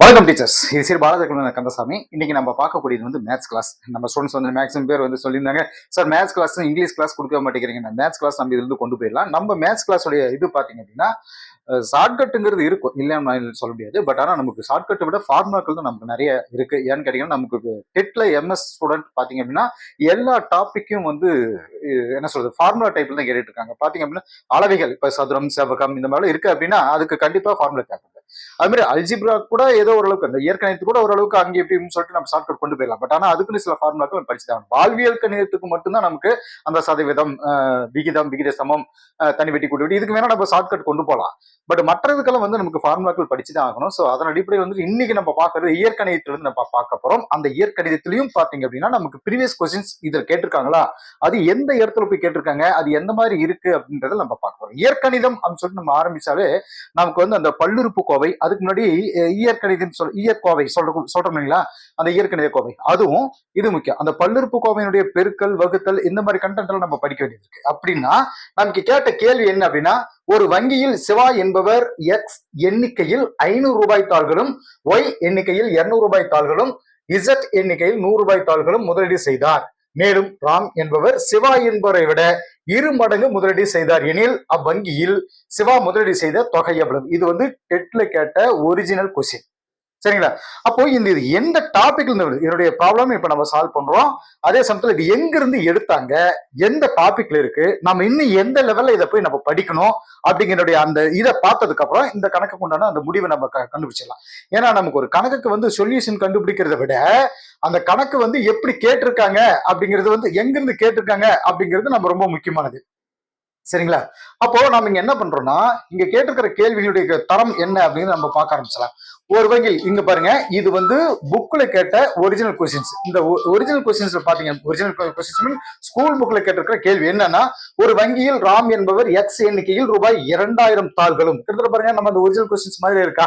வணக்கம் டீச்சர்ஸ், இது சரி பாலகிருஷ்ணன் கந்தசாமி. இன்னைக்கு நம்ம பார்க்கக்கூடியது வந்து மேத்ஸ் கிளாஸ். நம்ம ஸ்டூடெண்ட்ஸ் வந்து மேக்ஸிமம் பேர் வந்து சொல்லியிருந்தாங்க, sir maths class English class கொடுக்க மாட்டேங்கிறீங்க. மேத்ஸ் கிளாஸ் நம்ம இதுல கொண்டு போயிடலாம். நம்ம மேத்ஸ் கிளாஸோடைய இது பாத்தீங்க அப்படின்னா ஷார்ட்கட்டுங்கிறது இருக்கும், இல்லைன்னு சொல்ல முடியாது. பட் ஆனால் நமக்கு ஷார்ட்கட்டை விட ஃபார்முலாக்கள் தான் நமக்கு நிறைய இருக்கு. ஏன்னு கேட்டீங்கன்னா, நமக்கு டெட்ல எம்எஸ் ஸ்டூடெண்ட் பாத்தீங்க அப்படின்னா எல்லா டாபிக்கும் வந்து என்ன சொல்றது ஃபார்முலா டைப்ல தான் கேட்டுட்டு இருக்காங்க. பாத்தீங்க அப்படின்னா அளவைகள், இப்ப சதுரம் செவ்வகம் இந்த மாதிரி இருக்கு அப்படின்னா அதுக்கு கண்டிப்பா ஃபார்முலா தேவை. அது மாதிரி அல்ஜிப்ரா கூட ஏதோ ஓரளவுக்கு அந்த இயற்கணிதத்து கூட ஓரளவுக்கு அங்கே எப்படின்னு சொல்லிட்டு நம்ம ஷார்ட்கட் கொண்டு போயிடலாம். பட் ஆனா அதுக்குன்னு சில ஃபார்முலாக்கள் படிச்சுதான். வாழ்வியல் கணிதத்துக்கு மட்டும்தான் நமக்கு அந்த சதவீதம், விகிதம், விகித சமம், தனி வெட்டி கூட்டி வெட்டி இதுக்கு வேணா நம்ம ஷார்ட்கட் கொண்டு போகலாம். பட் மற்றதுக்கெல்லாம் வந்து நமக்கு ஃபார்முலாக்கள் படிச்சுதான் ஆகணும். ஸோ அதன் அடிப்படையில் வந்து இன்னைக்கு நம்ம பார்க்கறது இயற்கணிதத்திலிருந்து நம்ம பார்க்க போறோம். அந்த இயற்கணிதத்திலையும் பாத்தீங்க அப்படின்னா நமக்கு ப்ரீவியஸ் கொஸ்டின்ஸ் இதில் கேட்டிருக்காங்களா, அது எந்த இடத்துல போய் கேட்டிருக்காங்க, அது எந்த மாதிரி இருக்கு அப்படின்றத நம்ம பார்க்க போறோம். இயற்கணிதம் அப்படின்னு சொல்லிட்டு நம்ம ஆரம்பிச்சாலே நமக்கு வந்து அந்த பல்லுறுப்பு கோவை, அதுக்கு முன்னாடி இயற்கணிதம் இயற்கோவை சொல்றோம் இல்லைங்களா, அந்த இயற்கணித கோவை அதுவும் இது முக்கியம். அந்த பல்லுறுப்பு கோவையினுடைய பெருக்கல், வகுத்தல் இந்த மாதிரி கண்டென்ட் எல்லாம் நம்ம படிக்க வேண்டியது இருக்கு. அப்படின்னா நமக்கு கேட்ட கேள்வி என்ன அப்படின்னா, ஒரு வங்கியில் சிவா என்பவர் எக்ஸ் எண்ணிக்கையில் 500 ரூபாய் தாள்களும், ஒய் எண்ணிக்கையில் 200 ரூபாய் தாள்களும், இசட் எண்ணிக்கையில் 100 ரூபாய் தாள்களும் முதலீடு செய்தார். மேலும் ராம் என்பவர் சிவா என்பவரை விட 2 மடங்கு முதலீடு செய்தார் எனில் அவ்வங்கியில் சிவா முதலீடு செய்த தொகை எவ்வளவு? இது வந்து டெட்ல கேட்ட ஒரிஜினல் கொஸ்டின். சரிங்களா? அப்போ இந்த இது எந்த டாபிக்ல இருந்து என்னுடைய ப்ராப்ளம் இப்ப நம்ம சால்வ் பண்றோம். அதே சமயத்துல இது எங்க இருந்து எடுத்தாங்க, எந்த டாபிக்ல இருக்கு, நம்ம இன்னும் எந்த லெவல்ல இதை போய் நம்ம படிக்கணும் அப்படிங்கிற அந்த இதை பார்த்ததுக்கு அப்புறம் இந்த கணக்கு உண்டான அந்த முடிவை நம்ம கண்டுபிடிச்சிடலாம். ஏன்னா நமக்கு ஒரு கணக்குக்கு வந்து சொல்யூஷன் கண்டுபிடிக்கிறத விட அந்த கணக்கு வந்து எப்படி கேட்டிருக்காங்க அப்படிங்கிறது, வந்து எங்க இருந்து கேட்டிருக்காங்க அப்படிங்கிறது நம்ம ரொம்ப முக்கியமானது. சரிங்களா? அப்போ நம்ம இங்க என்ன பண்றோம்னா, இங்க கேட்டிருக்கிற கேள்விகளுடைய தரம் என்ன அப்படின்னு நம்ம பார்க்க ஆரம்பிச்சலாம். ஒரு வகையில் இங்க பாருங்க, இது வந்து புக்ல கேட்ட ஒரிஜினல் கொஸ்டின்ஸ். இந்த ஒரிஜினல் கொஸ்டின்ஸ் பாத்தீங்க, ஒரிஜினல் கொஸ்டின்ஸ் ஸ்கூல் புக்ல கேட்டிருக்கிற கேள்வி என்னன்னா, ஒரு வங்கியில் ராம் என்பவர் எக்ஸ் எண்ணிக்கையில் ரூபாய் 2000 தாள்களும். கிட்டத்தட்ட பாருங்க நம்ம அந்த ஒரிஜினல் கொஸ்டின்ஸ் மாதிரி இருக்கா.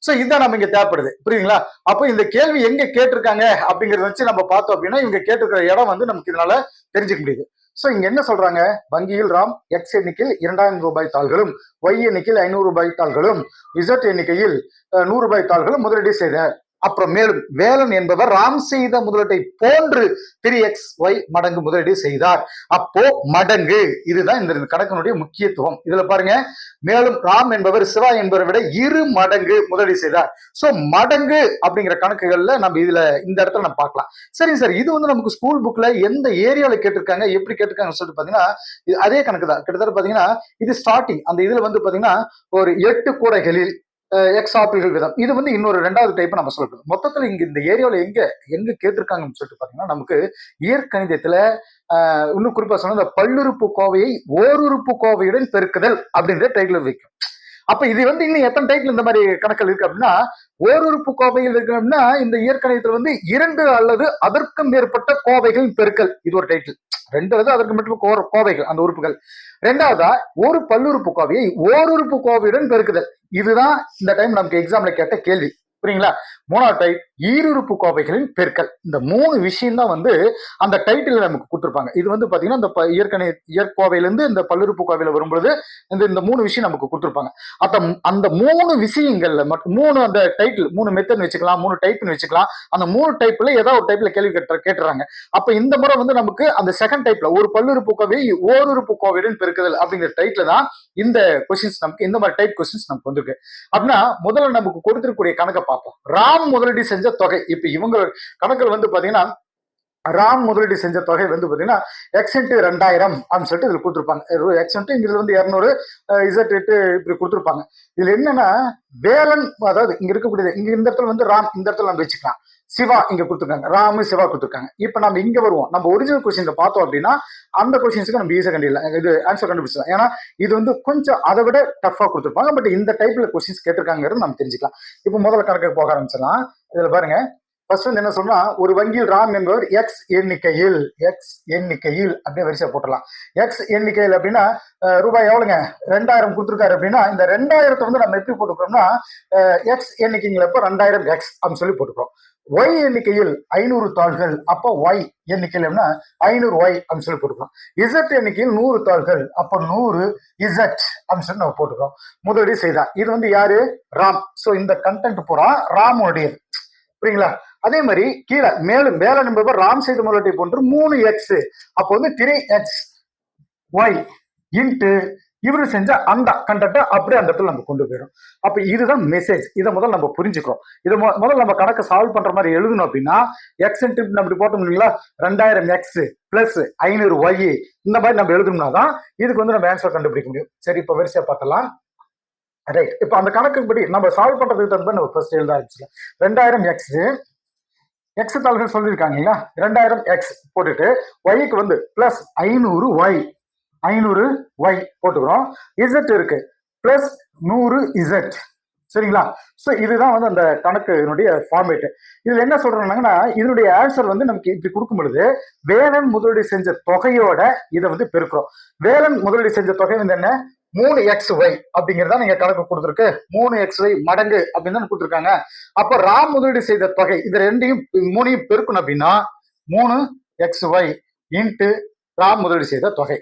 சோ இதுதான் நம்ம இங்க தேவைப்படுது, புரியுங்களா? அப்போ இந்த கேள்வி எங்க கேட்டிருக்காங்க அப்படிங்கறத வச்சு நம்ம பார்த்தோம் அப்படின்னா, இவங்க கேட்டிருக்கிற இடம் வந்து நமக்கு இதனால தெரிஞ்சுக்க முடியுது. சோ இங்க என்ன சொல்றாங்க, வங்கியில் ராம் எக்ஸ் எண்ணிக்கையில் 2000 ரூபாய் தாள்களும், ஒய் எண்ணிக்கையில் 500 ரூபாய் தாள்களும், இசட் எண்ணிக்கையில் 100 ரூபாய் தாள்களும் முதலீடு செய்த. அப்புறம் மேலும் வேலன் என்பவர் ராம் செய்த முதலீட்டை போன்று 3xy மடங்கு முதலீடு செய்தார். அப்போ மடங்கு, இதுதான் இந்த கணக்கினுடைய முக்கியத்துவம். இதுல பாருங்க, மேலும் ராம் என்பவர் சிவா என்பவரை விட 2 மடங்கு முதலீடு செய்தார். சோ மடங்கு அப்படிங்கிற கணக்குகள்ல நம்ம இதுல இந்த இடத்துல நம்ம பார்க்கலாம். சரிங்க சார், இது வந்து நமக்கு ஸ்கூல் புக்ல எந்த ஏரியால கேட்டிருக்காங்க, எப்படி கேட்டிருக்காங்கன்னு சொல்லிட்டு பாத்தீங்கன்னா அதே கணக்கு தான். கிட்டத்தட்ட பாத்தீங்கன்னா இது ஸ்டார்டிங் அந்த இதுல வந்து பாத்தீங்கன்னா ஒரு 8 கூடைகளில் எக்ஸ் ஆப்பிள்கள் விதம். இது வந்து இன்னொரு 2வது டைப் நம்ம சொல்றோம். மொத்தத்துல இங்க இந்த ஏரியாவில் எங்க கேட்டிருக்காங்கன்னு சொல்லிட்டு பாத்தீங்கன்னா, நமக்கு இயற்கணிதத்துல இன்னும் குறிப்பா சொன்னா, இந்த பல்லுறுப்பு கோவையை ஓருறுப்பு கோவையுடன் பெருக்குதல் அப்படின்ற டைட்டில் வைக்கும். அப்ப இது வந்து இன்னும் எத்தனை டைப்ல இந்த மாதிரி கணக்குகள் இருக்கு அப்படின்னா, ஓருறுப்பு கோவையில் இருக்கு அப்படின்னா, இந்த இயற்கணிதத்துல வந்து 2 அல்லது அதற்கும் மேற்பட்ட கோவைகளின் பெருக்கல், இது ஒரு டைட்டில். 2 அல்லது அதற்கு மட்டும் கோவைகள், அந்த உறுப்புகள். 2வதா ஒரு பல்லுறுப்பு கோவையை ஓருறுப்பு கோவையுடன் பெருக்குதல். இதுதான் இந்த டைம் நமக்கு எக்ஸாம்ல கேட்ட கேள்வி, புரியுங்களா? 3வது டைப் ஈருறுப்பு கோவைகளின் பெருக்கல். இந்த 3 விஷயம் தான் வந்து அந்த டைட்டில் நமக்கு கொடுத்துருப்பாங்க. இது வந்து பாத்தீங்கன்னா இந்த இயற்கோவையில இருந்து இந்த பல்லுறுப்பு கோவையில வரும்பொழுது இந்த 3 விஷயம் நமக்கு கொடுத்துருப்பாங்க. அந்த 3 விஷயங்கள்ல மட்டும் 3 அந்த டைட்டில் 3 மெத்தட் வச்சுக்கலாம், 3 டைப்னு வச்சுக்கலாம். அந்த 3 டைப்ல ஏதாவது ஒரு டைப்ல கேள்வி கேட்டுறாங்க. அப்ப இந்த முறை வந்து நமக்கு அந்த செகண்ட் டைப்ல ஒரு பல்லுறுப்பு கோவை ஓருறுப்பு கோவையுடன் பெருக்குதல் அப்படிங்கிற டைப்ல தான் இந்த கொஸ்டின்ஸ் நமக்கு, இந்த மாதிரி டைப் கொஸ்டின்ஸ் நமக்கு வந்திருக்கு. அப்படின்னா முதல்ல நமக்கு கொடுத்திருக்கக்கூடிய கணக்கை பார்ப்போம். ராம் முதலீடு செஞ்ச தொகை. இப்ப இவங்க கணக்குல வந்து பாத்தீங்கன்னா, ராம் முதலீடு செஞ்ச தொகை வந்து பாத்தீங்கன்னா எக்ஸ் இன்ட்டு 2000 அப்படின்னு சொல்லிட்டு இதுல கொடுத்துருப்பாங்க. எக்ஸ் இன்ட்டு இதுல வந்து 200, இசட் இட்டு இப்படி கொடுத்துருப்பாங்க. இதுல என்னன்னா வேலன், அதாவது இங்க இருக்கக்கூடியது, இங்க இந்த இடத்துல வந்து ராம், இந்த இடத்துல நம்ம வச்சுக்கலாம். சிவா இங்க கொடுத்துருக்காங்க, ராமு சிவா கொடுத்துருக்காங்க. இப்ப நம்ம இங்க வருவோம், நம்ம ஒரிஜினல் கொஸ்டின் பார்த்தோம் அப்படின்னா அந்த கொஸ்டின்ஸுக்கு நம்ம ஈஸியா கண்டிடலாம், இது ஆன்சர் கண்டுபிடிச்சலாம். ஏன்னா இது வந்து கொஞ்சம் அதை விட டஃபா கொடுத்துருப்பாங்க. பட் இந்த டைப்ல கொஸ்டின்ஸ் கேட்டிருக்காங்கிறது நம்ம தெரிஞ்சுக்கலாம். இப்ப முதல்ல கணக்கு போக ஆரம்பிச்சிடலாம். இதுல பாருங்க, ஃபர்ஸ்ட் வந்து என்ன சொன்னா, ஒரு வங்கியில் ராம் என்பவர் எக்ஸ் எண்ணிக்கையில் அப்படியே வரிசையா போட்டலாம். எக்ஸ் எண்ணிக்கையில் அப்படின்னா ரூபாய் எவ்வளவுங்க, 2000 கொடுத்துருக்காரு அப்படின்னா இந்த 2000 வந்து நம்ம எப்படி போட்டுக்கிறோம்னா எக்ஸ் எண்ணிக்கைங்கிறப்ப 2000 எக்ஸ் அப்படின்னு சொல்லி போட்டுக்கிறோம். ஒய் எண்ணிக்கையில் 500 தாள்கள், அப்போ ஒய் எண்ணிக்கையில் 500 ஒய் அப்படின்னு சொல்லி போட்டுக்கிறோம். இசட் எண்ணிக்கையில் 100 தாள்கள், அப்போ 100 இசட் அப்படின்னு சொல்லி நம்ம போட்டுக்கிறோம். முதலீடு செய்தா இது வந்து யாரு, ராம். சோ இந்த கண்டென்ட் பூரா ராமுடைய, புரியுங்களா? அதே மாதிரி கீழே மேலும் வேலை நம்பர் ராம் செய்த முதலீட்டை போன்று 3 எக்ஸ், அப்போ வந்து 3 எக்ஸ் ஒய் இன்ட்டு இவரு செஞ்ச அந்த கண்டென்ட்டை அப்படியே அந்த இடத்துல நம்ம கொண்டு போயிடும். அப்ப இதுதான் மெசேஜ். இதை முதல்ல நம்ம புரிஞ்சுக்கிறோம். இதை முதல்ல நம்ம கணக்கு சால்வ் பண்ற மாதிரி எழுதணும் அப்படின்னா எக்ஸ் நம்ம போட்டோம் இல்லைங்களா, 2000 எக்ஸ் பிளஸ் 500 ஒய், இந்த மாதிரி நம்ம எழுதணும்னா தான் இதுக்கு வந்து நம்ம ஆன்சர் கண்டுபிடிக்க முடியும். சரி, இப்ப வரிசையா பார்த்தலாம். ரைட், இப்ப அந்த கணக்கு படி நம்ம சால்வ் பண்றதுக்கு தகுந்த நம்ம ஃபர்ஸ்ட் எழுத ஆரம்பிச்சிடலாம். 2000 எக்ஸ் எக்ஸ் தாள்கள் சொல்லியிருக்காங்க இல்லையா, 2000 எக்ஸ் போட்டுட்டு ஒய்க்கு வந்து பிளஸ் 500 ஒய், 500 ஒய் போட்டுக்கிறோம். இசட் இருக்கு பிளஸ் 100 இசட். சரிங்களா? சோ இதுதான் வந்து அந்த கணக்குனுடைய ஃபார்மேட். இதுல என்ன சொல்றாங்கன்னா, இதனுடைய ஆன்சர் வந்து நமக்கு இப்படி கொடுக்கும் பொழுது வேலன் முதலீடு செஞ்ச தொகையோட இதை வந்து பெருக்கிறோம். வேலன் முதலீடு செஞ்ச தொகை வந்து என்ன, 3 எக்ஸ் ஒய் அப்படிங்கிறதா நீங்க கணக்கு கொடுத்துருக்கு. 3 எக்ஸ் ஒய் மடங்கு அப்படின்னு தான் கொடுத்துருக்காங்க. அப்ப ராம் முதலீடு செய்த தொகை, இது ரெண்டையும் 3ஐயும் பெருக்கணும் அப்படின்னா 3 எக்ஸ் ஒய் இன்ட்டு ராம் முதலீடு செய்த தொகை.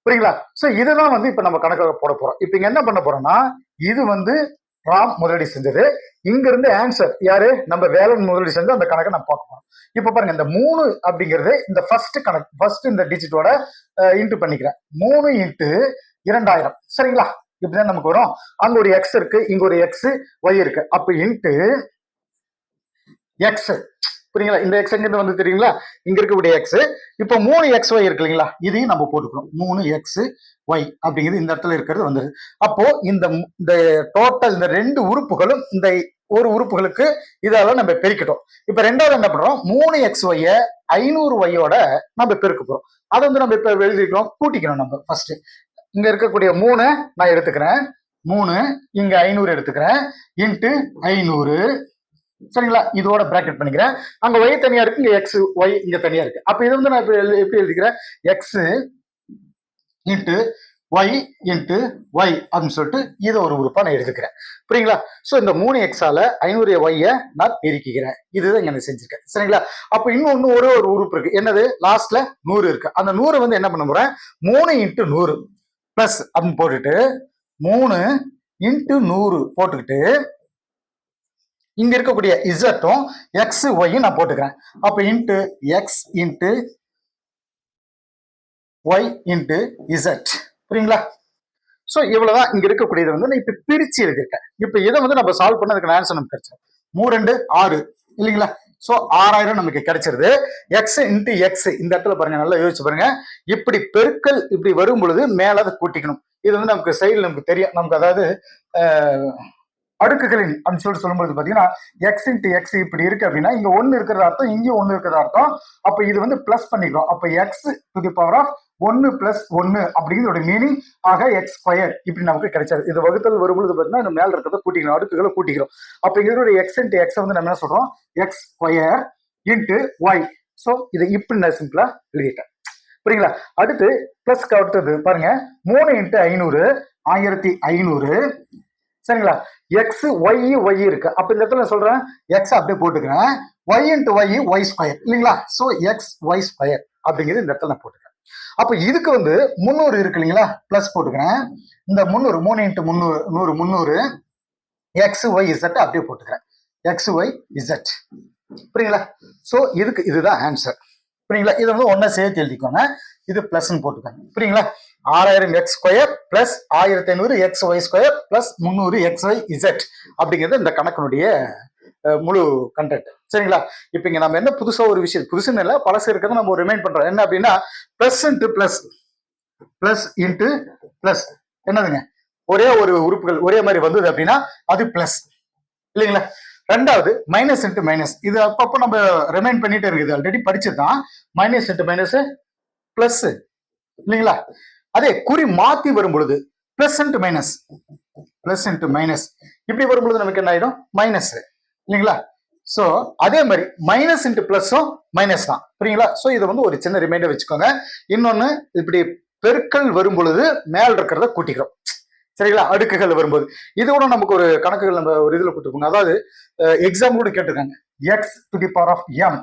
புரியுங்களா? சோ இதுதான் வந்து இப்ப நம்ம கணக்காக போட போறோம். இப்ப இங்க என்ன பண்ண போறோம்னா, இது வந்து ராம் முதலீடு செஞ்சது, இங்க இருந்து ஆன்சர் யாரு, நம்ம வேலன் முதலீடு செஞ்சு அந்த கணக்கை நம்ம பார்க்க போறோம். இப்ப பாருங்க, இந்த 3 அப்படிங்கிறது இந்த ஃபர்ஸ்ட் கணக்கு, ஃபர்ஸ்ட் இந்த டிஜிட்டோட இன்ட்டு பண்ணிக்கிறேன். 3 இன்ட்டு 2000. சரிங்களா? இப்படிதான் நமக்கு வரும். அங்க ஒரு எக்ஸ் இருக்கு, இங்க ஒரு எக்ஸ் ஒய் இருக்கு, அப்ப இன்ட்டு எக்ஸ். புரியுங்களா? இந்த எக்ஸ் எங்க வந்து தெரியுங்களா, இங்க இருக்கக்கூடிய எக்ஸ். இப்போ 3 எக்ஸ் ஒய் இருக்கு இல்லைங்களா, இதையும் நம்ம போட்டுக்கிறோம். 3 எக்ஸ் ஒய் அப்படிங்கிறது இந்த இடத்துல இருக்கிறது வந்துருது. அப்போ இந்த டோட்டல் இந்த 2 உறுப்புகளும் இந்த ஒரு உறுப்புகளுக்கு இதெல்லாம் நம்ம பெருக்கிட்டோம். இப்ப ரெண்டாவது என்ன பண்றோம், 3 எக்ஸ் ஒய்ய 500 ஒய்யோட நம்ம பெருக்க போறோம். அதை வந்து நம்ம இப்ப எழுதிக்கிறோம், கூட்டிக்கணும். நம்ம ஃபர்ஸ்ட் இங்க இருக்கக்கூடிய 3 நான் எடுத்துக்கிறேன், 3 இங்க 500 எடுத்துக்கிறேன், இன்ட்டு 500. சரிங்களா? இதோட பிராக்கெட் பண்ணிக்கிறேன். அங்க ஒய் தனியா இருக்கு, இங்க எக்ஸ் ஒய் இங்க தனியா இருக்கு. அப்ப இது வந்து நான் எப்படி எழுதிக்கிறேன், x into y into y அப்படின்னு சொல்லிட்டு இதை ஒரு உறுப்பா நான் எடுத்துக்கிறேன். புரியுங்களா? சோ இந்த 3 எக்ஸால 500 ஒய்ய நான் பெருக்கிக்கிறேன். இதுதான் இங்க நான் செஞ்சிருக்கேன். சரிங்களா? அப்ப இன்னும் ஒரே ஒரு உறுப்பு இருக்கு, என்னது, லாஸ்ட்ல 100 இருக்கு. அந்த 100 வந்து என்ன பண்ண போறேன், 3 இன்ட்டு 100 பிளஸ் அப்படின்னு போட்டுட்டு 3 இன்ட்டு 100 போட்டுக்கிட்டு இங்க இருக்கக்கூடிய இசட்டும் எக்ஸ் ஒய்யும் நான் போட்டுக்கிறேன். அப்ப into x into y into z. புரியுங்களா? சோ இவ்வளவுதான் இங்க இருக்கக்கூடியது வந்து நான் இப்ப பிரிச்சு எழுதியிருக்கேன். இப்ப இதை வந்து நம்ம சால்வ் பண்ணதுக்கு ஆன்சர் நமக்கு கிடைச்சது 3 2 6 இல்லைங்களா? சோ 6000 நமக்கு கிடைச்சிருது. எக்ஸ் இன்ட்டு எக்ஸ் இந்த இடத்துல பாருங்க, நல்லா யோசிச்சு பாருங்க. இப்படி பெருக்கல் இப்படி வரும் பொழுது மேல அதை கூட்டிக்கணும். இது வந்து நமக்கு சைடில் நமக்கு தெரியும். நமக்கு அதாவது அடுக்குகளின் அப்படின்னு சொல்லிட்டு சொல்லும்போது பாத்தீங்கன்னா எக்ஸ் இன்ட்டு எக்ஸ் இப்படி இருக்கு அப்படின்னா இங்க 1 இருக்கிற அர்த்தம், இங்கேயும் 1 இருக்கிற அர்த்தம். அப்ப இது வந்து பிளஸ் பண்ணிக்கிறோம். அப்ப x to the power of 1 plus 1 அப்படிங்கிறதோட மீனிங் ஆக எக்ஸ் ஸ்கொயர் இப்படி நமக்கு கிடைச்சது. இது வகுத்தல் வரும்பொழுது பார்த்தீங்கன்னா இந்த மேல இருக்கிறத கூட்டிக்கணும், அடுக்குகளை கூட்டிக்கிறோம். அப்ப இதோட எக்ஸ் இன்ட்டு எக்ஸ் வந்து நம்ம என்ன சொல்றோம், x square into y. So இதை இப்படி நான் சிம்பிளா எழுதிட்டேன். புரியுங்களா? அடுத்து பிளஸ் அடுத்தது பாருங்க, 3 இன்ட்டு 500 1500. சரிங்களா? எக்ஸ் ஒய் ஒய் இருக்கு. அப்ப இந்த இடத்துல சொல்றேன் எக்ஸ் அப்படியே போட்டுக்கிறேன், y into y y square இல்லைங்களா? சோ எக்ஸ் ஒய் ஸ்கொயர் அப்படிங்கிறது இந்த இடத்துல நான் போட்டுக்கிறேன். அப்ப இதுக்கு வந்து 300 இருக்கு இல்லைங்களா, பிளஸ் போட்டுக்கிறேன். இந்த 300 3 இன்ட்டு 300 300 எக்ஸ் ஒய் இசட் அப்படியே போட்டுக்கிறேன், எக்ஸ் ஒய் இசட். புரியுங்களா? சோ இதுக்கு இதுதான் ஆன்சர். புரியுங்களா? இது வந்து ஒன்னா சேர்த்து எழுதிக்கோங்க, இது பிளஸ் போட்டுக்கோங்க. புரியுங்களா? 6000 x square plus 1500 x y square plus 300 x y z அப்படிங்கிறது இந்த கணக்கினுடைய முழு கண்டென்ட். சரிங்களா? இப்ப இங்க நம்ம என்ன புதுசா ஒரு விஷயம், புதுசுன்னு இல்லை பழசு இருக்கிறத நம்ம ரிமைண்ட் பண்றோம். என்ன அப்படின்னா plus into plus, plus into plus என்னதுங்க, ஒரே ஒரு உறுப்புகள் ஒரே மாதிரி வந்தது அப்படின்னா அது பிளஸ் இல்லைங்களா? ரெண்டாவது மைனஸ் இன்ட்டு மைனஸ், இது அப்பப்போ நம்ம ரிமைண்ட் பண்ணிட்டே இருக்குது, ஆல்ரெடி படிச்சுதான். மைனஸ் இன்ட்டு மைனஸ் பிளஸ் இல்லைங்களா? அதே குறி மாத்தி வரும் பொழுது plus into minus, plus into minus இப்படி வரும்பொழுது நமக்கு என்ன ஆயிடும், மைனஸ் இல்லைங்களா? ஸோ அதே மாதிரி மைனஸ் இன்ட்டு பிளஸும் மைனஸ் தான், புரியுங்களா? ஸோ இதை வந்து ஒரு சின்ன ரிமைண்டர் வச்சுக்கோங்க. இன்னொன்னு, இப்படி பெருக்கல் வரும் பொழுது மேல் இருக்கிறத கூட்டிக்கிறோம், சரிங்களா? அடுக்குகள் வரும்போது இதோட நமக்கு ஒரு கணக்குகள் நம்ம ஒரு இதுல கொடுத்துருக்கோங்க. அதாவது எக்ஸாம் கூட கேட்டிருக்காங்க, x to the power of m,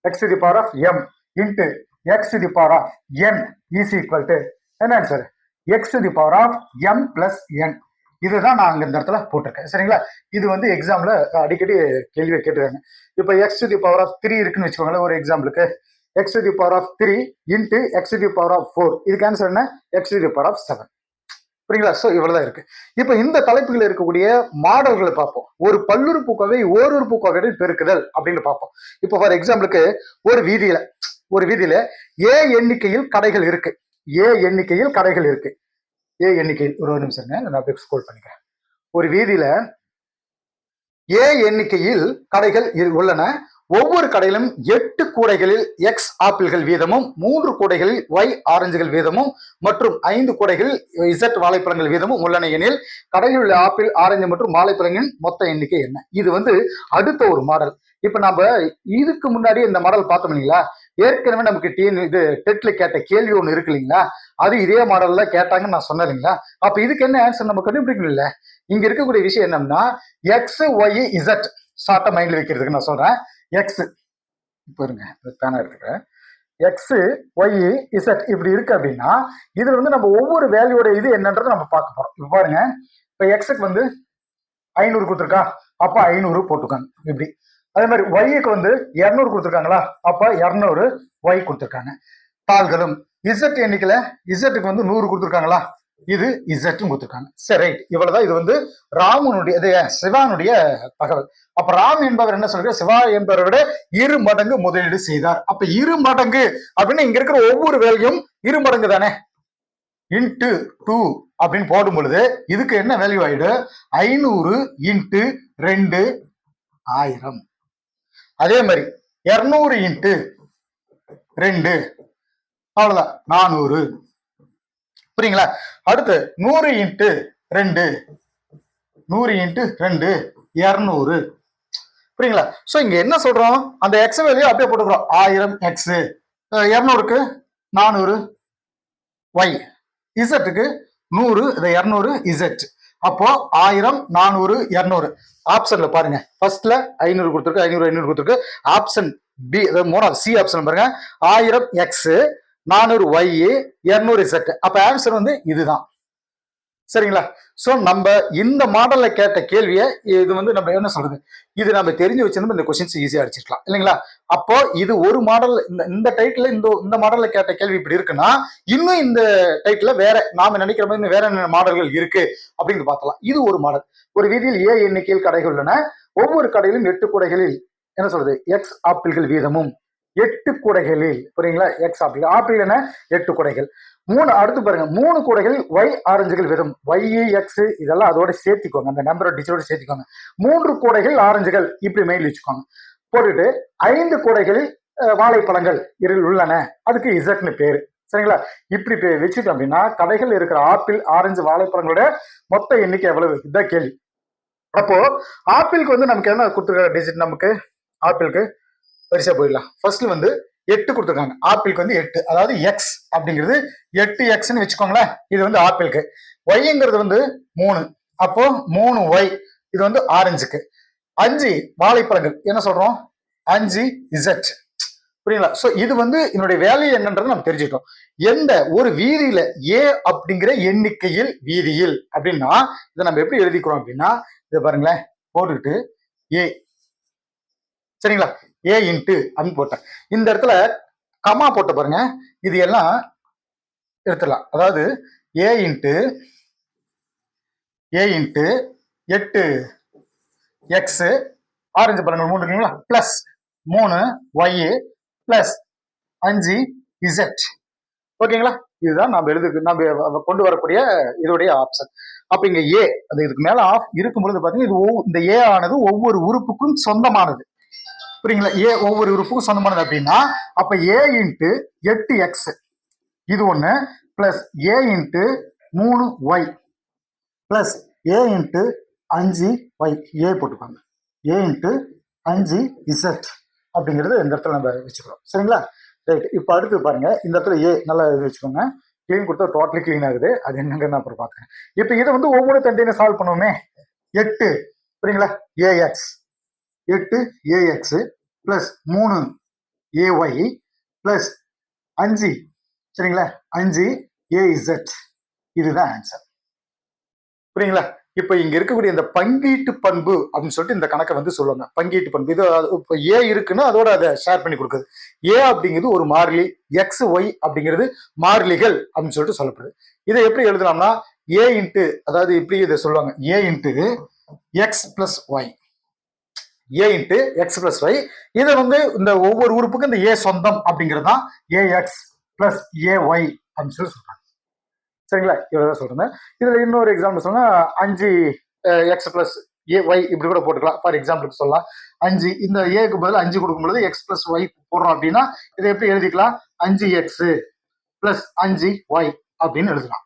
x to the power of m into x to the power of n is equal to என்ன answer? X to the power of m plus n. இதுதான் நான் அங்க இந்த இடத்துல போட்டிருக்கேன், சரிங்களா? இது வந்து எக்ஸாம்ல அடிக்கடி கேள்வியை கேட்டுருக்காங்க. இப்போ x to the power of 3 இருக்குன்னு வச்சுக்கோங்களேன். ஒரு எக்ஸாம்பிளுக்கு x to the power of 3 into x to the power of 4, இதுக்கு ஆன்சர் என்ன? X to the power of 7, புரியுங்களா? ஸோ இவ்வளவுதான் இருக்கு. இப்போ இந்த தலைப்புகள் இருக்கக்கூடிய மாடல்களை பார்ப்போம். ஒரு பல்லுறுப்புக்கோவை ஓருறுப்புக்கோவை பெருக்குதல் அப்படின்னு பார்ப்போம். இப்போ ஃபார் எக்ஸாம்பிளுக்கு ஒரு வீதியில ஏ எண்ணிக்கையில் கடைகள் இருக்கு, ஏ எண்ணிக்கையில் கடைகள் இருக்கு, ஏ எண்ணிக்கையில், ஒரு நிமிஷம் நான் ஸ்க்ரோல் பண்ணிக்கிறேன். ஒரு வீதியில ஏ எண்ணிக்கையில் கடைகள் உள்ளன. ஒவ்வொரு கடையிலும் 8 கூடைகளில் எக்ஸ் ஆப்பிள்கள் வீதமும், 3 கூடைகளில் ஒய் ஆரஞ்சுகள் வீதமும் மற்றும் 5 கூடைகளில் இசட் வாழைப்பழங்கள் வீதமும் உள்ளன எனில் கடையில் உள்ள ஆப்பிள், ஆரஞ்சு மற்றும் வாழைப்பழங்களின் மொத்த எண்ணிக்கை என்ன? இது வந்து அடுத்த ஒரு மாடல். இப்ப நம்ம இதுக்கு முன்னாடி இந்த மாடல் பார்த்தோம் இல்லைங்களா? ஏற்கனவே நமக்கு இது டெட்ல கேட்ட கேள்வி ஒண்ணு இருக்கு இல்லைங்களா? அது இதே மாடல்ல கேட்டாங்கன்னு நான் சொன்னேன் இல்லைங்களா? அப்ப இதுக்கு என்ன ஆன்சர் நம்ம கண்டுபிடிக்கணும் இல்ல? இங்க இருக்கக்கூடிய விஷயம் என்னன்னா, எக்ஸ் ஒய் இசட் ஷார்ட்டா மைண்ட்ல வைக்கிறதுக்கு நான் சொல்றேன். எக்ஸ், இப்போ இருங்க பேனா எடுத்துக்கிறேன். எக்ஸ் ஒய் இசட் இப்படி இருக்கு அப்படின்னா இதுல வந்து நம்ம ஒவ்வொரு வேல்யூட இது என்னன்றதை நம்ம பார்க்க போறோம். இப்ப பாருங்க, இப்ப எக்ஸுக்கு வந்து 500 கொடுத்துருக்கா, அப்ப 500 போட்டுக்காங்க இப்படி. அதே மாதிரி ஒய்க்கு வந்து 200 கொடுத்துருக்காங்களா, அப்ப 200 ஒய் கொடுத்துருக்காங்க. தாள்களும் இசட் எண்ணிக்கையில இசட்டுக்கு வந்து 100 கொடுத்துருக்காங்களா, இது இசட்டும் கொடுத்துருக்காங்க. சரி, ரைட். இவ்வளவுதான். இது வந்து ராமனுடைய சிவானுடைய தகவல். அப்ப ராம் என்பவர் என்ன சொல்ற, சிவா என்பவரை விட 2 மடங்கு முதலீடு செய்தார். அப்ப 2 மடங்கு அப்படின்னு இங்க இருக்கிற ஒவ்வொரு வேலையும் 2 மடங்கு தானே, இன்ட்டு 2 அப்படின்னு போடும் பொழுது இதுக்கு என்ன வேல்யூ ஆயிடு? 500 இன்ட்டு 2 1000. அதே மாதிரி 200 இன்ட்டு 2 அவ்வளவுதான் 400, புரியுங்களா? அடுத்து 100 இன்ட்டு 2, 100 இன்ட்டு 2 200, புரியுங்களா? சோ இங்க என்ன சொல்றோம், அந்த எக்ஸ் வேல்யூ அப்படியே போட்டுக்கிறோம். 1000 எக்ஸ், 200க்கு 400 ஒய், இசட்டுக்கு 100, இது 200 இசட். அப்போ 1000 400 200. ஆப்ஷன்ல பாருங்க, ஃபர்ஸ்ட்ல 500 கொடுத்துருக்கு, 500 கொடுத்துருக்கு. ஆப்ஷன் பி, மூணாவது சி ஆப்ஷன் பாருங்க, 1000 எக்ஸ் 400 ஒய் 200 இசட். அப்ப ஆன்சர் வந்து இதுதான், சரிங்களா? சோ நம்ம இந்த மாடல்ல கேட்ட கேள்வியை இது வந்து நம்ம என்ன சொல்றது, இது நம்ம தெரிஞ்சு வச்சிருந்தோம், இந்த கொஸ்டின்ஸ் ஈஸியா அடிச்சிருக்கலாம் இல்லைங்களா? அப்போ இது ஒரு மாடல், இந்த டைட்டில் இந்த மாடல்ல கேட்ட கேள்வி இப்படி இருக்குன்னா, இன்னும் இந்த டைட்டில் வேற நாம நினைக்கிற மாதிரி வேற என்ன மாடல்கள் இருக்கு அப்படின்னு பார்த்தலாம். இது ஒரு மாடல். ஒரு வீதியில் ஏ எண்ணிக்கையில் கடைகள் உள்ளன. ஒவ்வொரு கடையிலும் 8 கூடைகளில் என்ன சொல்றது, எக்ஸ் ஆப்பிள்கள் வீதமும் 8 கூடைகளில், புரியுங்களா? எக்ஸ் ஆப்பிள், ஆப்பிள் என்ன 8 கூடைகள். 3, அடுத்து பாருங்க, 3 கூடைகள் ஒய் ஆரஞ்சுகள் வீதம், ஒய் எக்ஸ் இதெல்லாம் அதோட சேர்த்திக்கோங்க, அந்த நம்பர் டிஜிட்டோட சேர்த்திக்கோங்க. 3 கூடைகள் ஆரஞ்சுகள் இப்படி மெயில் வச்சுக்கோங்க. போட்டுட்டு 5 கூடைகளில் வாழைப்பழங்கள் உள்ளன, அதுக்கு இசட்னு பேரு, சரிங்களா? இப்படி வச்சுட்டோம் அப்படின்னா கடைகள் இருக்கிற ஆப்பிள், ஆரஞ்சு, வாழைப்பழங்களோட மொத்த எண்ணிக்கை எவ்வளவு, இதுதான் கேள்வி. அப்போ ஆப்பிளுக்கு வந்து நமக்கு என்ன கொடுத்துருக்க டிஜிட், நமக்கு ஆப்பிளுக்கு வரிசையா போயிடலாம். ஃபர்ஸ்ட்ல வந்து 8 கொடுத்துருக்காங்க, ஆப்பிளுக்கு வந்து 8, அதாவது எக்ஸ் அப்படிங்கிறது 8 எக்ஸ்ன்னு வச்சுக்கோங்களேன். இது வந்து ஆப்பிளுக்கு. ஒய்ங்கிறது வந்து 3, அப்போ 3 ஒய், இது வந்து ஆரஞ்சுக்கு. 5 வாழைப்பழங்கள், என்ன சொல்றோம், 5 இசட், புரியுங்களா? சோ இது வந்து என்னுடைய வேல்யூ என்னன்றது நம்ம தெரிஞ்சுட்டோம். எந்த ஒரு வீதியில ஏ அப்படிங்கிற எண்ணிக்கையில் வீதியில் அப்படின்னா இதை நம்ம எப்படி எழுதிக்கிறோம் அப்படின்னா, இதை பாருங்களேன், போட்டுக்கிட்டு ஏ, சரிங்களா? ஏ இன்ட்டு அப்படின்னு போட்டேன். இந்த இடத்துல கமா போட்ட பாருங்க, இது எல்லாம் எடுத்துடலாம். அதாவது ஏ இன்ட்டு 8 எக்ஸ், ஆரஞ்சு பழங்கள் 3 இருக்குங்களா, பிளஸ் 3 ஒய் பிளஸ் 5 இசட், ஓகேங்களா? இதுதான் நம்ம கொண்டு வரக்கூடிய இதோடைய ஆப்ஷன். அப்ப இங்க ஏ, அது இதுக்கு மேல ஆஃப் இருக்கும் பொழுது பாத்தீங்கன்னா இது இந்த ஏ ஆனது ஒவ்வொரு உறுப்புக்கும் சொந்தமானது, புரியுங்களா? ஏ ஒவ்வொரு உறுப்புக்கும் சொந்தமானது அப்படின்னா அப்ப ஏ இன்ட்டு 8 எக்ஸ் இது ஒண்ணு, plus A into 3 Y plus A into 5 Y, ஏ போட்டுப்பாங்க, ஏ இன்ட்டு 5 இசட் அப்படிங்கிறது இந்த இடத்துல நம்ம வச்சுக்கிறோம். சரிங்களா? ரைட். இப்போ அடுத்து பாருங்க, இந்த இடத்துல ஏ நல்லா இது வச்சுக்கோங்க. கிளீன் கொடுத்தா டோட்டலி கிளீன் ஆகுது. அது என்னங்க நான் அப்புறம் பார்க்குறேன். இப்போ இதை வந்து ஒவ்வொரு தண்டையும் சால்வ் பண்ணுவோமே. 8 புரியுங்களா? A x 8 a x plus 3 a y plus 5 சரிங்களா 5 ஏஇசட். இதுதான் ஆன்சர். புரியுங்களா? இப்ப இங்க இருக்கக்கூடிய இந்த பங்கீட்டு பண்பு அப்படின்னு சொல்லிட்டு இந்த கணக்கை வந்து சொல்லுவாங்க. பங்கீட்டு பண்பு இது இப்போ ஏ இருக்குன்னா அதோட அதை ஷேர் பண்ணி கொடுக்குது. ஏ அப்படிங்கிறது ஒரு மாறிலி, எக்ஸ் ஒய் அப்படிங்கிறது மாறிலிகள் அப்படின்னு சொல்லிட்டு சொல்லப்படுது. இதை எப்படி எழுதலாம்னா ஏ இன்ட்டு, அதாவது இப்படி இதை சொல்லுவாங்க, A into X plus Y, A into X plus Y. இதை வந்து இந்த ஒவ்வொரு உறுப்புக்கும் இந்த ஏ சொந்தம் அப்படிங்கிறது தான் ஏஎக்ஸ் பிளஸ் ஏஒய் அப்படின்னு சொல்லி சொல்றாங்க. சரிங்களா? இவ்வளவுதான் சொல்றேன். இதுல இன்னொரு எக்ஸாம்பிள் சொன்னா 5 எக்ஸ் பிளஸ் ஏ ஒய் இப்படி கூட போட்டுக்கலாம். ஃபார் எக்ஸாம்பிளுக்கு சொல்லலாம் 5 இந்த ஏக்கு பதில் 5 கொடுக்கும் பொழுது எக்ஸ் பிளஸ் ஒய் போடுறோம் அப்படின்னா இதை எப்படி எழுதிக்கலாம்? 5 எக்ஸ் பிளஸ் 5 ஒய் அப்படின்னு எழுதலாம்.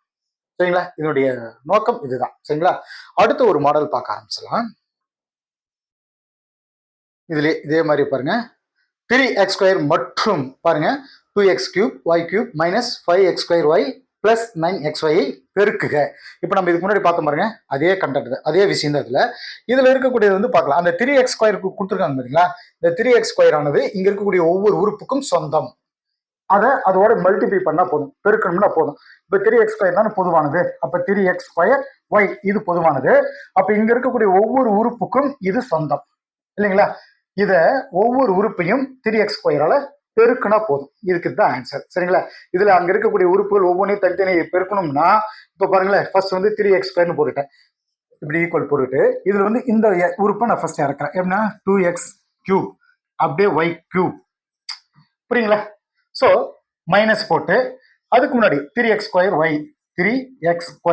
சரிங்களா? இதனுடைய நோக்கம் இதுதான். சரிங்களா? அடுத்த ஒரு மாடல் பார்க்க ஆரம்பிச்சலாம். இதுல இதே மாதிரி பாருங்க, 3x² மற்றும் பாருங்க 2x³ y³ minus 5x² y plus 9xy பெருக்குக. இப்போ நம்ம இதுக்கு முன்னாடி பார்த்தோம் பாருங்க, அதே கண்டென்ட் அதே விஷயம் தான். இதுல இருக்கக்கூடியது வந்து பார்க்கலாம். அந்த 3x² கொடுத்துருக்காங்க பாத்தீங்களா? இந்த 3x² ஆனது இங்க இருக்கக்கூடிய ஒவ்வொரு உறுப்புக்கும் சொந்தம். அதோட மல்டிப்ளை பண்ணா போதும், பெருக்கணும்னா போதும். இப்ப 3x² தானே பொதுவானது, அப்ப 3x² y இது பொதுவானது. அப்ப இங்க இருக்கக்கூடிய ஒவ்வொரு உறுப்புக்கும் இது சொந்தம் இல்லைங்களா? இத ஒவ்வொரு உறுப்பையும் 3x² பெருக்குனா போதும். இதுக்கு தான் ஆன்சர். சரிங்களா? இதுல அங்க இருக்கக்கூடிய உறுப்புகள் ஒவ்வொன்றையும் தனித்தனி பெருக்கணும்னா இப்ப பாருங்களேன், ஃபர்ஸ்ட் வந்து 3x² போட்டுட்டேன், இப்படி ஈக்குவல் போட்டுட்டு இதுல வந்து இந்த உறுப்பை நான் ஃபர்ஸ்ட் இறக்குறேன். எப்படின்னா 2x³ அப்படியே y³. புரியுங்களா? ஸோ மைனஸ் போட்டு அதுக்கு முன்னாடி 3x² y 3x²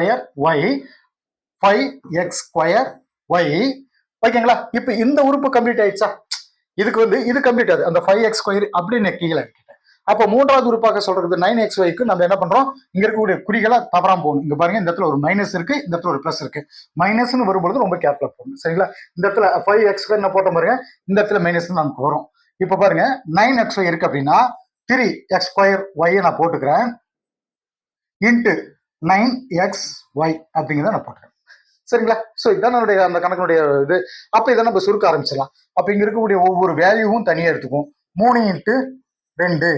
y 5x² y. ஓகேங்களா? இப்ப இந்த உறுப்பு கம்ப்ளீட் ஆயிடுச்சா? இதுக்கு வந்து இது கம்ப்ளீட் ஆகுது, அந்த 5x² அப்படின்னு கீழே இருக்கு. அப்ப மூன்றாவது உறுப்பாக சொல்றது 9xyக்கு நம்ம என்ன பண்றோம்? இங்க இருக்கக்கூடிய குறிகளை தவறாம போகணும். இங்க பாருங்க, இந்த இடத்துல ஒரு மைனஸ் இருக்கு, இந்த இடத்துல ஒரு பிளஸ் இருக்கு. மைனஸ்னு வரும்பொழுது ரொம்ப கேர்ஃபுல்லா போகணும். சரிங்களா? இந்த இடத்துல 5x² நான் போட்ட பாருங்க, இந்த இடத்துல மைனஸ் நமக்கு வரும். இப்ப பாருங்க 9xy இருக்கு அப்படின்னா 3x² நான் போட்டுக்கிறேன் இன்ட்டு 9xy அப்படிங்கிறத நான் போட்டுக்கிறேன். சரிங்களா? ஸோ இதுதான் நம்மளுடைய அந்த கணக்கினுடைய இது. அப்ப இதை நம்ம சுருக்க ஆரம்பிச்சிடலாம். அப்ப இங்க இருக்கக்கூடிய ஒவ்வொரு வேல்யூவும் தனியா எடுத்துக்கும். 3 இன்ட்டு 2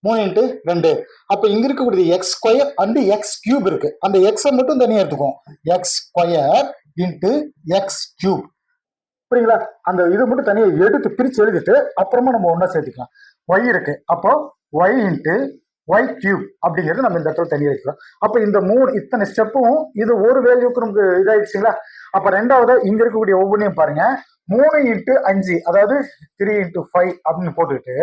3 இன்ட்டு 2. அப்ப இங்க இருக்கக்கூடிய x² அண்ட் x³ இருக்கு, அந்த எக்ஸை மட்டும் தனியா எடுத்துக்கும். x² into x³. புரியுங்களா? அந்த இது மட்டும் தனியா எடுத்து பிரிச்சு எழுதிட்டு அப்புறமா நம்ம ஒன்னா சேர்த்துக்கலாம். y இருக்கு, அப்போ y இன்ட்டு y³ அப்படிங்கிறது நம்ம இந்த இடத்துல தனியாக வைக்கிறோம். அப்ப இந்த இத்தனை ஸ்டெப்பும் இது ஒரு வேல்யூக்கு நமக்கு இதாயிடுச்சுங்களா? அப்ப ரெண்டாவது இங்க இருக்கக்கூடிய ஒவ்வொன்றையும் பாருங்க, 3 இன்ட்டு 5 அதாவது 3 இன்ட்டு 5 அப்படின்னு போட்டுட்டு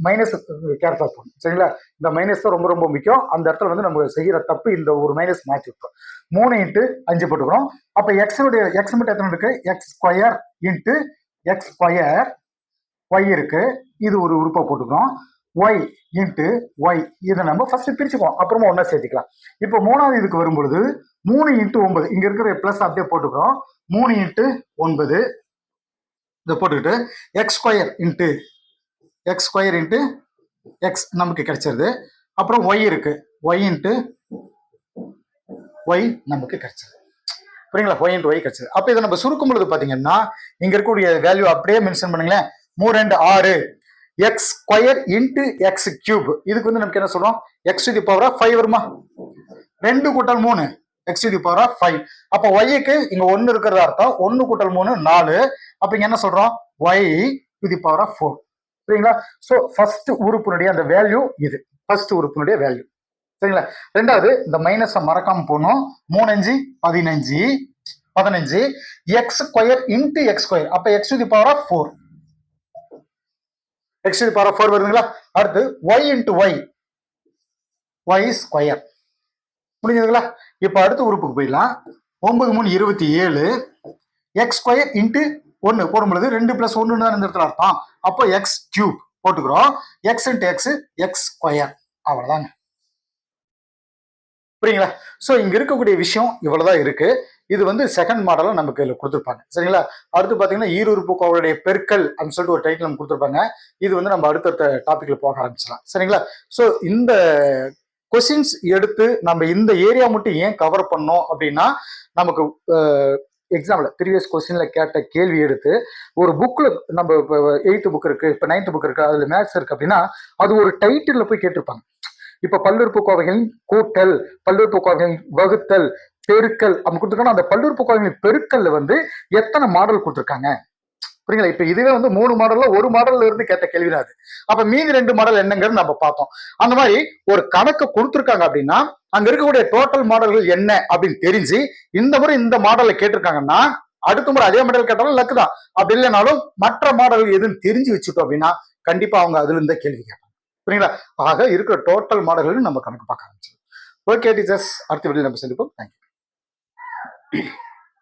மைனஸ் கேர்ஃபுல்லா போகணும். சரிங்களா? இந்த மைனஸ் தான் ரொம்ப ரொம்ப முக்கியம். அந்த இடத்துல வந்து நம்ம செய்யற தப்பு, இந்த ஒரு மைனஸ் மாற்றி விட்டோம். 3 இன்ட்டு 5 போட்டுக்கிறோம். அப்ப எக்ஸனுடைய எக்ஸ் மட்டும் எத்தனை இருக்கு? x² இன்ட்டு x² y இருக்கு, இது ஒரு உறுப்பா போட்டுக்கிறோம். y இன்ட்டு y இதை நம்ம ஃபர்ஸ்ட் பிரிச்சுக்குவோம், அப்புறமா ஒன்னா சேர்த்துக்கலாம். இப்போ மூணாவது இதுக்கு வரும்பொழுது 3 இன்ட்டு 9 இங்க இருக்கிற பிளஸ் அப்படியே போட்டுக்கிறோம். 3 இன்ட்டு 9 இதை போட்டுக்கிட்டு x² இன்ட்டு x நமக்கு கிடைச்சிருது. அப்புறம் y இருக்கு, y இன்ட்டு y நமக்கு கிடைச்சது. புரியுங்களா? y இன்ட்டு y கிடைச்சது. அப்ப இதை நம்ம சுருக்கும் பொழுது பாத்தீங்கன்னா இங்க இருக்கக்கூடிய வேல்யூ அப்படியே மென்ஷன் பண்ணுங்களேன். 3 2 6 x² இன்ட்டு x³. இதுக்கு வந்து நமக்கு என்ன சொல்றோம்? x⁵ வருமா? 2 கூட்டல் 3 x⁵. அப்ப y-க்கு இங்க 1 இருக்கிறதா அர்த்தம். 1 கூட்டல் 3 4. அப்ப இங்க என்ன சொல்றோம்? y⁴. சரிங்களா? சோ ஃபர்ஸ்ட் உறுப்பினுடைய அந்த வேல்யூ இது, ஃபர்ஸ்ட் உறுப்பினுடைய வேல்யூ. சரிங்களா? ரெண்டாவது இந்த மைனஸ் மறக்காம போகணும். 3 5 15 x² இன்ட்டு x². அப்ப x⁴ x⁴ வருதுங்களா? அடுத்து y இன்ட்டு y² முடிஞ்சதுங்களா? இப்ப அடுத்த உறுப்புக்கு போயிடலாம். 9 3 27 x² இன்ட்டு 1 போடும் பொழுது 2 + 1 தான் இந்த இடத்துல அர்த்தம். அப்போ x³ போட்டுக்கிறோம். x into x x². அவ்வளவுதாங்க. புரியுங்களா? ஸோ இங்க இருக்கக்கூடிய விஷயம் இவ்வளவுதான் இருக்கு. இது வந்து செகண்ட் மாடலா நமக்கு இதுல கொடுத்துருப்பாங்க. சரிங்களா? அடுத்து பாத்தீங்கன்னா ஈருறுப்பு கோவையுடைய பெருக்கல் அப்படின்னு சொல்லிட்டு ஒரு டைட்டில் நமக்கு கொடுத்துருப்பாங்க. இது வந்து நம்ம அடுத்தடுத்த டாபிக்ல போக ஆரம்பிச்சிடலாம். சரிங்களா? ஸோ இந்த கொஸ்டின்ஸ் எடுத்து நம்ம இந்த ஏரியா மட்டும் ஏன் கவர் பண்ணோம் அப்படின்னா, நமக்கு எக்ஸாம்பிள் ப்ரீவியஸ் கொஸ்டின்ல கேட்ட கேள்வி எடுத்து ஒரு புக்ல நம்ம இப்போ 8th புக் இருக்கு, இப்போ 9th புக் இருக்கு, அதுல மேத்ஸ் இருக்கு அப்படின்னா அது ஒரு டைட்டில்ல போய் கேட்டிருப்பாங்க. இப்ப பல்லுறுப்புக்கோவைகளின் கூட்டல், பல்லுறுப்புக்கோவைகளின் வகுத்தல், பெருக்கல் அப்படி கொடுத்துருக்காங்க. அந்த பல்லுறுப்புக்கோவைகளின் பெருக்கல்ல வந்து எத்தனை மாடல் கொடுத்துருக்காங்க. புரியுங்களா? இப்ப இதுவே வந்து 3 மாடல்ல ஒரு மாடல்ல இருந்து கேட்ட கேள்விதான் அது. அப்ப மீதி 2 மாடல் என்னங்கிறது நம்ம பார்த்தோம். அந்த மாதிரி ஒரு கணக்கு கொடுத்துருக்காங்க அப்படின்னா அங்க இருக்கக்கூடிய டோட்டல் மாடல்கள் என்ன அப்படின்னு தெரிஞ்சு இந்த முறை இந்த மாடல்ல கேட்டிருக்காங்கன்னா அடுத்த முறை அதே மாடல் கேட்டாலும் லக்கு தான். அப்படி இல்லைனாலும் மற்ற மாடல் எதுன்னு தெரிஞ்சு வச்சுட்டோம் அப்படின்னா கண்டிப்பா அவங்க அதுல இருந்தே கேள்வி கேட்பாங்க. புரியுங்களா? ஆக இருக்கிற டோட்டல் மாடல்களும் நம்ம கணக்கு பார்க்க ஆரம்பிச்சிடும். ஓகே டீச்சர்ஸ், அடுத்த வீடியோ நம்ம சந்திப்போம். தேங்க்யூ.